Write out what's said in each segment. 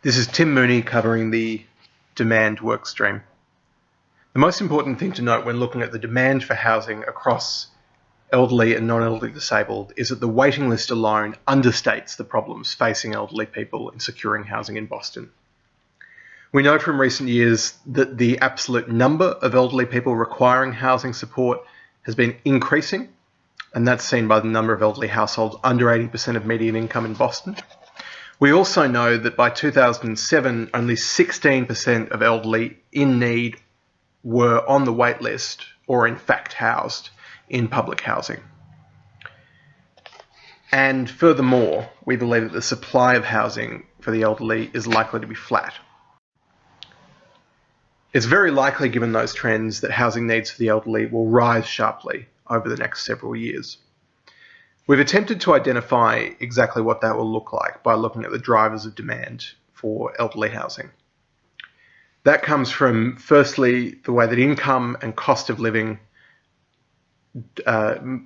This is Tim Mooney covering the demand workstream. The most important thing to note when looking at the demand for housing across elderly and non-elderly disabled is that the waiting list alone understates the problems facing elderly people in securing housing in Boston. We know from recent years that the absolute number of elderly people requiring housing support has been increasing, and that's seen by the number of elderly households under 80% of median income in Boston. We also know that by 2007, only 16% of elderly in need were on the wait list or in fact housed in public housing. And furthermore, we believe that the supply of housing for the elderly is likely to be flat. It's very likely, given those trends, that housing needs for the elderly will rise sharply over the next several years. We've attempted to identify exactly what that will look like by looking at the drivers of demand for elderly housing. That comes from, firstly, the way that income and cost of living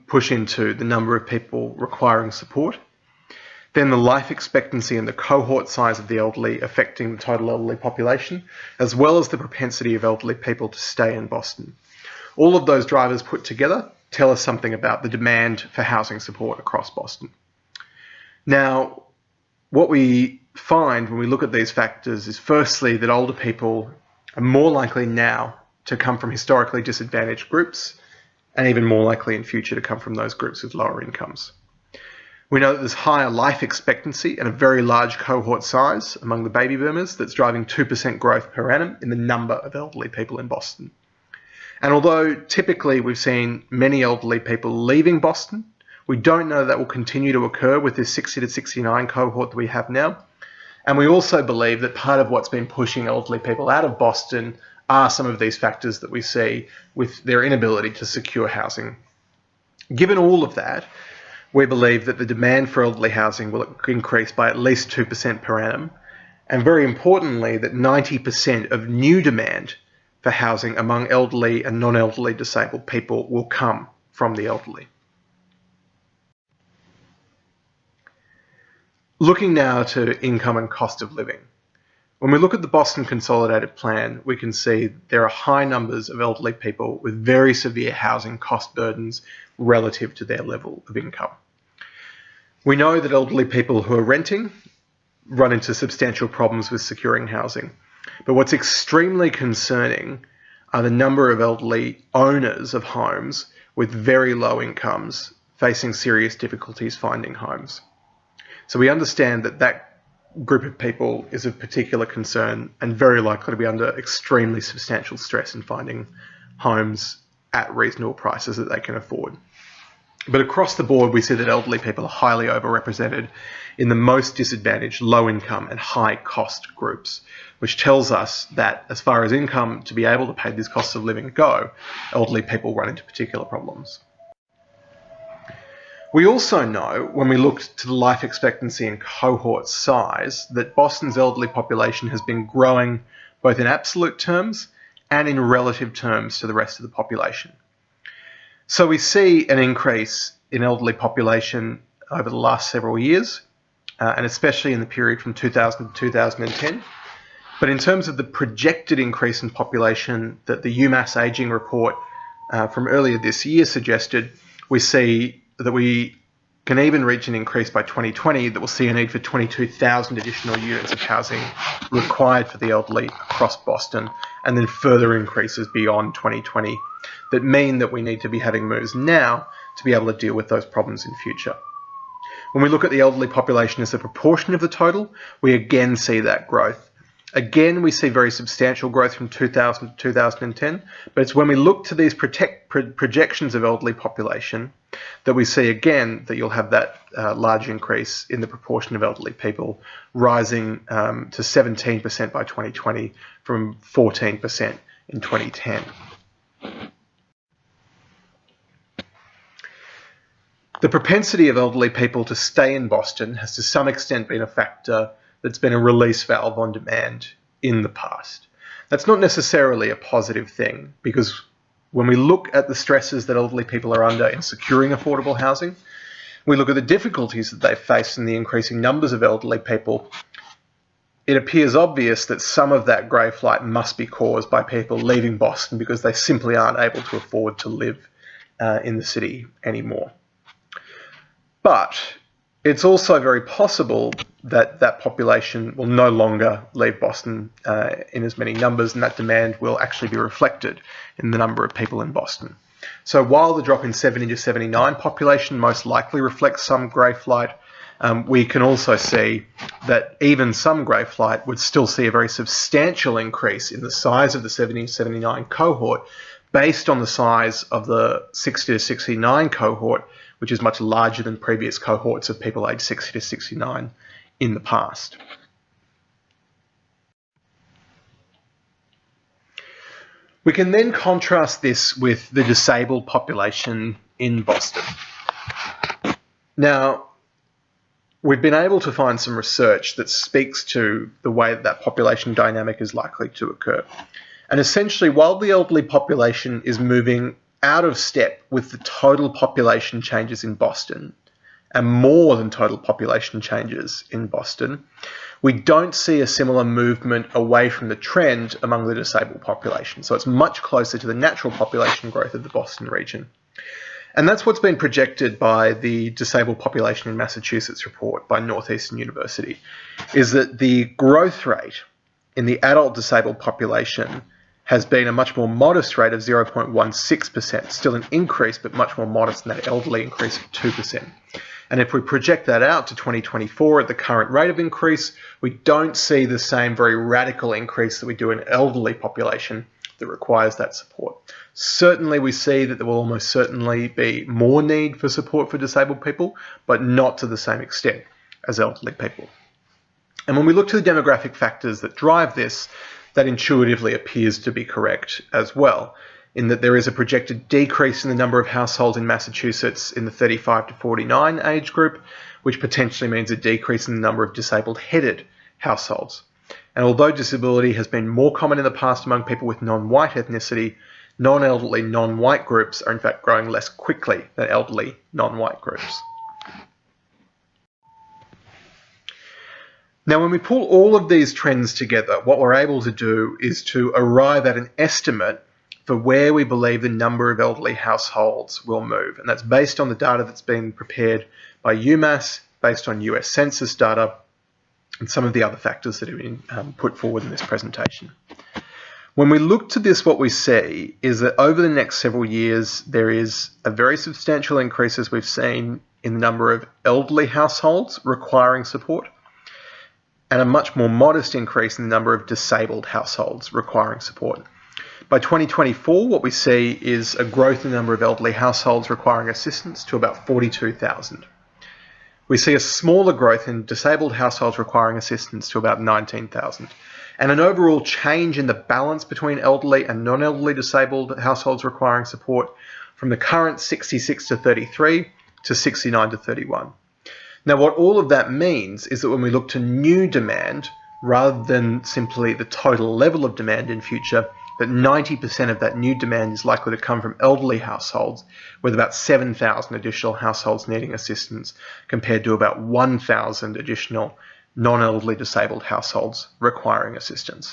push into the number of people requiring support. Then the life expectancy and the cohort size of the elderly affecting the total elderly population, as well as the propensity of elderly people to stay in Boston. All of those drivers put together tell us something about the demand for housing support across Boston. Now, what we find when we look at these factors is firstly that older people are more likely now to come from historically disadvantaged groups, and even more likely in future to come from those groups with lower incomes. We know that there's higher life expectancy and a very large cohort size among the baby boomers that's driving 2% growth per annum in the number of elderly people in Boston. And although typically we've seen many elderly people leaving Boston, we don't know that will continue to occur with this 60 to 69 cohort that we have now. And we also believe that part of what's been pushing elderly people out of Boston are some of these factors that we see with their inability to secure housing. Given all of that, we believe that the demand for elderly housing will increase by at least 2% per annum, and very importantly, that 90% of new demand for housing among elderly and non-elderly disabled people will come from the elderly. Looking now to income and cost of living. When we look at the Boston Consolidated Plan, we can see there are high numbers of elderly people with very severe housing cost burdens relative to their level of income. We know that elderly people who are renting run into substantial problems with securing housing. But what's extremely concerning are the number of elderly owners of homes with very low incomes facing serious difficulties finding homes. So we understand that that group of people is of particular concern and very likely to be under extremely substantial stress in finding homes at reasonable prices that they can afford. But across the board, we see that elderly people are highly overrepresented in the most disadvantaged low-income and high-cost groups, which tells us that as far as income to be able to pay these costs of living go, elderly people run into particular problems. We also know, when we look to the life expectancy and cohort size, that Boston's elderly population has been growing both in absolute terms and in relative terms to the rest of the population. So we see an increase in elderly population over the last several years, and especially in the period from 2000 to 2010. But in terms of the projected increase in population that the UMass Aging report from earlier this year suggested, we see that we can even reach an increase by 2020 that will see a need for 22,000 additional units of housing required for the elderly across Boston, and then further increases beyond 2020 that mean that we need to be having moves now to be able to deal with those problems in future. When we look at the elderly population as a proportion of the total, we again see that growth. Again, we see very substantial growth from 2000 to 2010, but it's when we look to these projections of elderly population that we see again that you'll have that large increase in the proportion of elderly people rising to 17% by 2020 from 14% in 2010. The propensity of elderly people to stay in Boston has to some extent been a factor that's been a release valve on demand in the past. That's not necessarily a positive thing, because when we look at the stresses that elderly people are under in securing affordable housing, we look at the difficulties that they face and the increasing numbers of elderly people it appears obvious that some of that grey flight must be caused by people leaving Boston because they simply aren't able to afford to live in the city anymore. But it's also very possible that that population will no longer leave Boston in as many numbers, and that demand will actually be reflected in the number of people in Boston. So while the drop in 70 to 79 population most likely reflects some grey flight, we can also see that even some grey flight would still see a very substantial increase in the size of the 70 to 79 cohort based on the size of the 60 to 69 cohort, which is much larger than previous cohorts of people aged 60 to 69 in the past. We can then contrast this with the disabled population in Boston. Now, we've been able to find some research that speaks to the way that population dynamic is likely to occur. And essentially, while the elderly population is moving out of step with the total population changes in Boston, and more than total population changes in Boston, we don't see a similar movement away from the trend among the disabled population. So it's much closer to the natural population growth of the Boston region. And that's what's been projected by the Disabled Population in Massachusetts report by Northeastern University, is that the growth rate in the adult disabled population has been a much more modest rate of 0.16%, still an increase, but much more modest than that elderly increase of 2%. And if we project that out to 2024 at the current rate of increase, we don't see the same very radical increase that we do in elderly population that requires that support. Certainly we see that there will almost certainly be more need for support for disabled people, but not to the same extent as elderly people. And when we look to the demographic factors that drive this, that intuitively appears to be correct as well, in that there is a projected decrease in the number of households in Massachusetts in the 35 to 49 age group, which potentially means a decrease in the number of disabled-headed households. And although disability has been more common in the past among people with non-white ethnicity, non-elderly non-white groups are in fact growing less quickly than elderly non-white groups. Now, when we pull all of these trends together, what we're able to do is to arrive at an estimate for where we believe the number of elderly households will move. And that's based on the data that's been prepared by UMass, based on US Census data, and some of the other factors that have been put forward in this presentation. When we look to this, what we see is that over the next several years, there is a very substantial increase, as we've seen, in the number of elderly households requiring support, and a much more modest increase in the number of disabled households requiring support. By 2024, what we see is a growth in the number of elderly households requiring assistance to about 42,000. We see a smaller growth in disabled households requiring assistance to about 19,000, and an overall change in the balance between elderly and non-elderly disabled households requiring support from the current 66 to 33 to 69 to 31. Now, what all of that means is that when we look to new demand, rather than simply the total level of demand in future, that 90% of that new demand is likely to come from elderly households, with about 7,000 additional households needing assistance compared to about 1,000 additional non-elderly disabled households requiring assistance.